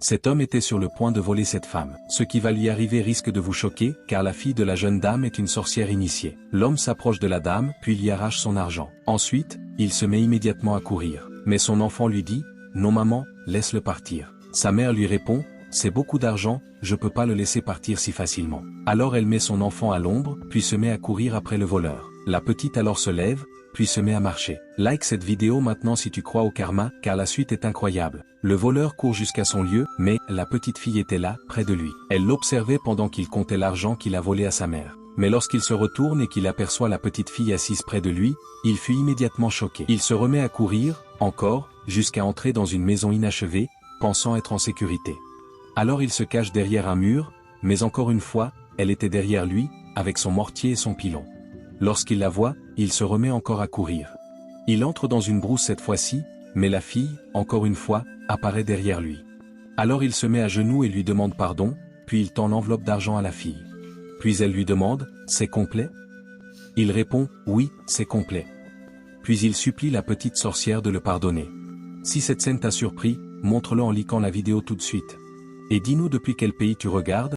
Cet homme était sur le point de voler cette femme. Ce qui va lui arriver risque de vous choquer, car la fille de la jeune dame est une sorcière initiée. L'homme s'approche de la dame, puis lui arrache son argent. Ensuite, il se met immédiatement à courir. Mais son enfant lui dit, « Non maman, laisse-le partir. » Sa mère lui répond, « C'est beaucoup d'argent, je peux pas le laisser partir si facilement. » Alors elle met son enfant à l'ombre, puis se met à courir après le voleur. La petite alors se lève, puis se met à marcher. Like cette vidéo maintenant si tu crois au karma, car la suite est incroyable. Le voleur court jusqu'à son lieu, mais la petite fille était là, près de lui. Elle l'observait pendant qu'il comptait l'argent qu'il a volé à sa mère. Mais lorsqu'il se retourne et qu'il aperçoit la petite fille assise près de lui, il fut immédiatement choqué. Il se remet à courir, encore, jusqu'à entrer dans une maison inachevée, pensant être en sécurité. Alors il se cache derrière un mur, mais encore une fois, elle était derrière lui, avec son mortier et son pilon. Lorsqu'il la voit, il se remet encore à courir. Il entre dans une brousse cette fois-ci, mais la fille, encore une fois, apparaît derrière lui. Alors il se met à genoux et lui demande pardon, puis il tend l'enveloppe d'argent à la fille. Puis elle lui demande, « C'est complet ?» Il répond, « Oui, c'est complet. » Puis il supplie la petite sorcière de le pardonner. Si cette scène t'a surpris, montre-le en likant la vidéo tout de suite. Et dis-nous depuis quel pays tu regardes.